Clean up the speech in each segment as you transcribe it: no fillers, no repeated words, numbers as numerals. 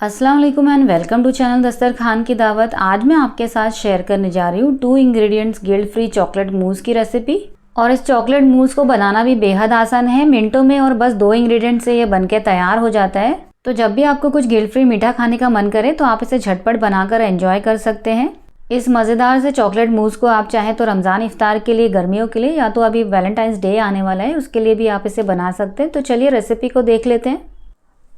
अस्सलाम वालेकुम and welcome to channel दस्तरखान की दावत। आज मैं आपके साथ शेयर करने जा रही हूँ 2 ingredients guilt free chocolate mousse की रेसिपी। और इस चॉकलेट मूस को बनाना भी बेहद आसान है, मिनटों में और बस 2 इंग्रेडिएंट से ये बनके तैयार हो जाता है। तो जब भी आपको कुछ गिल्ट फ्री मीठा खाने का मन करे तो आप इसे झटपट बनाकर एंजॉय कर सकते हैं। इस मज़ेदार से चॉकलेट मूस को आप चाहें तो रमज़ान इफ्तार के लिए, गर्मियों के लिए, या तो अभी वैलेंटाइंस डे आने वाला है उसके लिए भी आप इसे बना सकते हैं। तो चलिए रेसिपी को देख लेते हैं।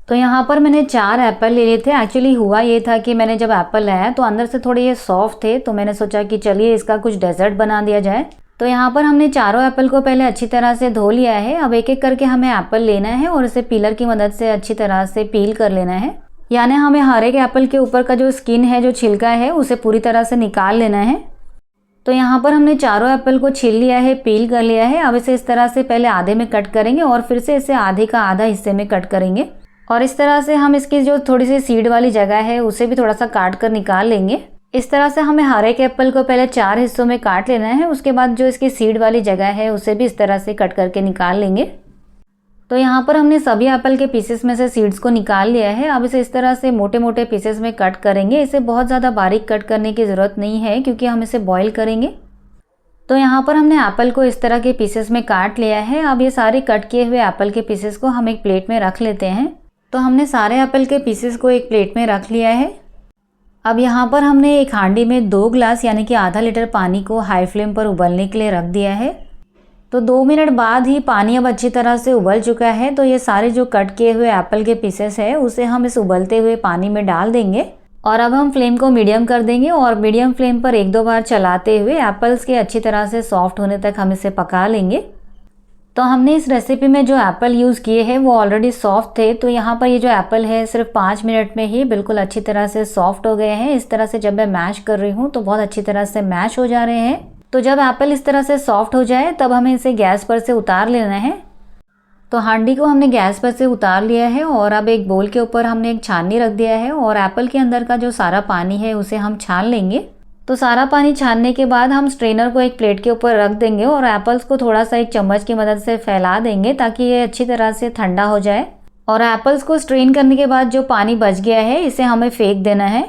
तो यहाँ पर मैंने 4 एप्पल ले लिए थे। एक्चुअली हुआ ये था कि मैंने जब एप्पल लाया तो अंदर से थोड़े ये सॉफ्ट थे, तो मैंने सोचा कि चलिए इसका कुछ डेजर्ट बना दिया जाए। तो यहाँ पर हमने चारों एप्पल को पहले अच्छी तरह से धो लिया है। अब एक एक करके हमें एप्पल लेना है और इसे पीलर की मदद से अच्छी तरह से पील कर लेना है। यानी हमें हर एक एप्पल के ऊपर का जो स्किन है, जो छिलका है, उसे पूरी तरह से निकाल लेना है। तो यहाँ पर हमने चारों एप्पल को छील लिया है, पील कर लिया है। अब इसे इस तरह से पहले आधे में कट करेंगे और फिर से इसे आधे का आधा हिस्से में कट करेंगे। और इस तरह से हम इसकी जो थोड़ी सी सीड वाली जगह है उसे भी थोड़ा सा काट कर निकाल लेंगे। इस तरह से हमें हर एक एप्पल को पहले 4 हिस्सों में काट लेना है। उसके बाद जो इसकी सीड वाली जगह है उसे भी इस तरह से कट करके निकाल लेंगे। तो यहाँ पर हमने सभी एप्पल के पीसेस में से सीड्स को निकाल लिया है। अब इसे इस तरह से मोटे मोटे पीसेस में कट करेंगे। इसे बहुत ज़्यादा बारीक कट करने की ज़रूरत नहीं है क्योंकि हम इसे बॉईल करेंगे। तो यहाँ पर हमने एप्पल को इस तरह के पीसेस में काट लिया है। अब ये सारे कट किए हुए एप्पल के पीसेस को हम एक प्लेट में रख लेते हैं। तो हमने सारे एप्पल के पीसेस को एक प्लेट में रख लिया है। अब यहाँ पर हमने एक हांडी में 2 गिलास यानी कि आधा लीटर पानी को हाई फ्लेम पर उबलने के लिए रख दिया है। तो 2 मिनट बाद ही पानी अब अच्छी तरह से उबल चुका है। तो ये सारे जो कट किए हुए एप्पल के पीसेस है उसे हम इस उबलते हुए पानी में डाल देंगे। और अब हम फ्लेम को मीडियम कर देंगे और मीडियम फ्लेम पर 1-2 बार चलाते हुए एप्पल्स के अच्छी तरह से सॉफ्ट होने तक हम इसे पका लेंगे। तो हमने इस रेसिपी में जो एप्पल यूज़ किए हैं वो ऑलरेडी सॉफ्ट थे। तो यहाँ पर ये जो एप्पल है सिर्फ 5 मिनट में ही बिल्कुल अच्छी तरह से सॉफ्ट हो गए हैं। इस तरह से जब मैं मैश कर रही हूँ तो बहुत अच्छी तरह से मैश हो जा रहे हैं। तो जब एप्पल इस तरह से सॉफ्ट हो जाए तब हमें इसे गैस पर से उतार लेना है। तो हांडी को हमने गैस पर से उतार लिया है और अब एक बोल के ऊपर हमने एक छाननी रख दिया है और एप्पल के अंदर का जो सारा पानी है उसे हम छान लेंगे। तो सारा पानी छानने के बाद हम स्ट्रेनर को एक प्लेट के ऊपर रख देंगे और एप्पल्स को थोड़ा सा एक चम्मच की मदद से फैला देंगे ताकि ये अच्छी तरह से ठंडा हो जाए। और एप्पल्स को स्ट्रेन करने के बाद जो पानी बच गया है इसे हमें फेंक देना है।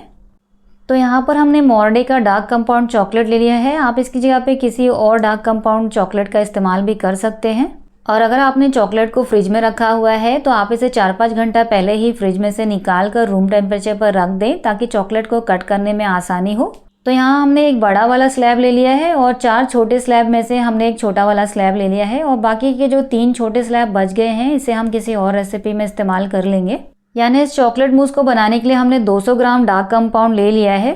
तो यहाँ पर हमने मोरडे का डार्क कंपाउंड चॉकलेट ले लिया है। आप इसकी जगह पे किसी और डार्क कंपाउंड चॉकलेट का इस्तेमाल भी कर सकते हैं। और अगर आपने चॉकलेट को फ्रिज में रखा हुआ है तो आप इसे 4-5 घंटा पहले ही फ्रिज में से निकाल कर रूम टेम्परेचर पर रख दें ताकि चॉकलेट को कट करने में आसानी हो। तो यहाँ हमने एक बड़ा वाला स्लैब ले लिया है और 4 छोटे स्लैब में से हमने एक छोटा वाला स्लैब ले लिया है। और बाकी के जो 3 छोटे स्लैब बच गए हैं इसे हम किसी और रेसिपी में इस्तेमाल कर लेंगे। यानी इस चॉकलेट मूस को बनाने के लिए हमने 200 ग्राम डार्क कंपाउंड ले लिया है।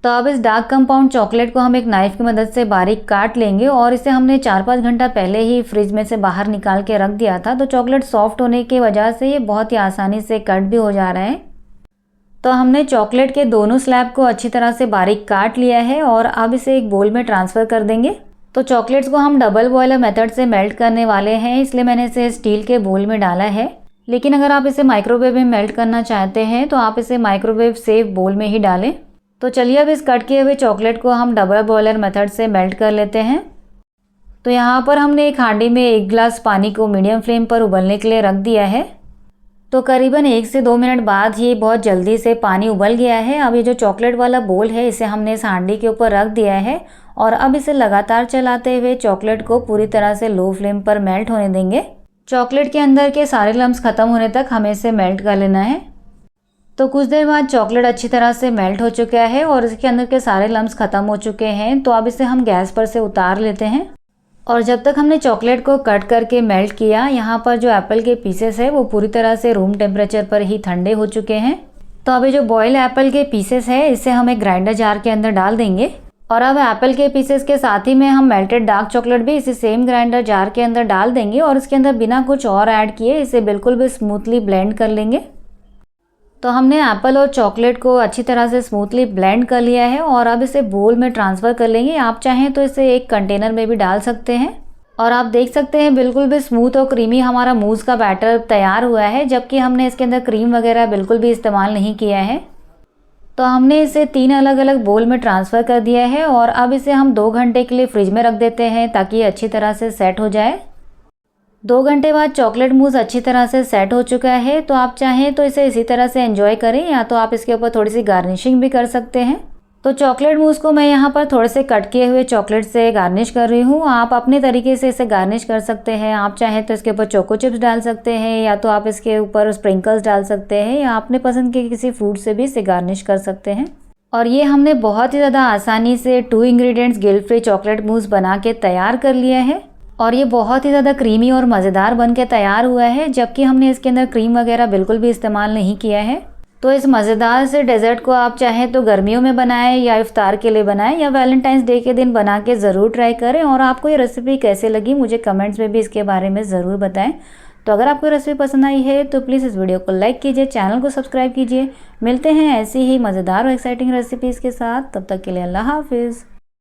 तो अब इस डार्क कंपाउंड चॉकलेट को हम एक नाइफ की मदद से बारीक काट लेंगे और इसे हमने 4-5 घंटा पहले ही फ्रिज में से बाहर निकाल के रख दिया था। तो चॉकलेट सॉफ्ट होने की वजह से ये बहुत ही आसानी से कट भी हो जा रहा है। तो हमने चॉकलेट के दोनों स्लैब को अच्छी तरह से बारीक काट लिया है और अब इसे एक बोल में ट्रांसफ़र कर देंगे। तो चॉकलेट्स को हम डबल बॉयलर मेथड से मेल्ट करने वाले हैं, इसलिए मैंने इसे स्टील के बोल में डाला है। लेकिन अगर आप इसे माइक्रोवेव में मेल्ट करना चाहते हैं तो आप इसे माइक्रोवेव सेफ बोल में ही डालें। तो चलिए अब इस कट किए हुए चॉकलेट को हम डबल बॉयलर मेथड से मेल्ट कर लेते हैं। तो यहाँ पर हमने एक हांडी में 1 गिलास पानी को मीडियम फ्लेम पर उबलने के लिए रख दिया है। तो करीबन 1 से 2 मिनट बाद ही बहुत जल्दी से पानी उबल गया है। अब ये जो चॉकलेट वाला बोल है इसे हमने इस हांडी के ऊपर रख दिया है और अब इसे लगातार चलाते हुए चॉकलेट को पूरी तरह से लो फ्लेम पर मेल्ट होने देंगे। चॉकलेट के अंदर के सारे लम्स ख़त्म होने तक हमें इसे मेल्ट कर लेना है। तो कुछ देर बाद चॉकलेट अच्छी तरह से मेल्ट हो चुका है और इसके अंदर के सारे लम्स ख़त्म हो चुके हैं। तो अब इसे हम गैस पर से उतार लेते हैं। और जब तक हमने चॉकलेट को कट करके मेल्ट किया, यहाँ पर जो एप्पल के पीसेस है वो पूरी तरह से रूम टेम्परेचर पर ही ठंडे हो चुके हैं। तो अब ये जो बॉयल एप्पल के पीसेस है इसे हम एक ग्राइंडर जार के अंदर डाल देंगे। और अब एप्पल के पीसेस के साथ ही में हम मेल्टेड डार्क चॉकलेट भी इसी सेम ग्राइंडर जार के अंदर डाल देंगे और इसके अंदर बिना कुछ और ऐड किए इसे बिल्कुल भी स्मूथली ब्लेंड कर लेंगे। तो हमने एप्पल और चॉकलेट को अच्छी तरह से स्मूथली ब्लेंड कर लिया है और अब इसे बोल में ट्रांसफ़र कर लेंगे। आप चाहें तो इसे एक कंटेनर में भी डाल सकते हैं। और आप देख सकते हैं बिल्कुल भी स्मूथ और क्रीमी हमारा मूस का बैटर तैयार हुआ है, जबकि हमने इसके अंदर क्रीम वगैरह बिल्कुल भी इस्तेमाल नहीं किया है। तो हमने इसे 3 अलग अलग बोल में ट्रांसफ़र कर दिया है और अब इसे हम 2 घंटे के लिए फ्रिज में रख देते हैं ताकि ये अच्छी तरह से सेट हो जाए। 2 घंटे बाद चॉकलेट मूस अच्छी तरह से सेट हो चुका है, तो आप चाहें तो इसे इसी तरह से एंजॉय करें, या तो आप इसके ऊपर थोड़ी सी गार्निशिंग भी कर सकते हैं। तो चॉकलेट मूस को मैं यहाँ पर थोड़े से कट किए हुए चॉकलेट से गार्निश कर रही हूँ। आप अपने तरीके से इसे गार्निश कर सकते हैं। आप चाहें तो इसके ऊपर चोको चिप्स डाल सकते हैं, या तो आप इसके ऊपर स्प्रिंकल्स डाल सकते हैं, या अपने पसंद के किसी फ्रूट से भी इसे गार्निश कर सकते हैं। और ये हमने बहुत ही ज़्यादा आसानी से 2 ingredients guilt free chocolate mousse बना के तैयार कर लिया है, और ये बहुत ही ज़्यादा क्रीमी और मज़ेदार बन के तैयार हुआ है, जबकि हमने इसके अंदर क्रीम वगैरह बिल्कुल भी इस्तेमाल नहीं किया है। तो इस मज़ेदार से डेज़र्ट को आप चाहें तो गर्मियों में बनाएं, या इफ्तार के लिए बनाएं, या वैलेंटाइंस डे के दिन बना के ज़रूर ट्राई करें। और आपको ये रेसिपी कैसे लगी मुझे कमेंट्स में भी इसके बारे में ज़रूर बताएं। तो अगर आपको रेसिपी पसंद आई है तो प्लीज़ इस वीडियो को लाइक कीजिए, चैनल को सब्सक्राइब कीजिए। मिलते हैं ऐसी ही मज़ेदार और एक्साइटिंग रेसिपीज़ के साथ, तब तक के लिए अल्लाह हाफिज़।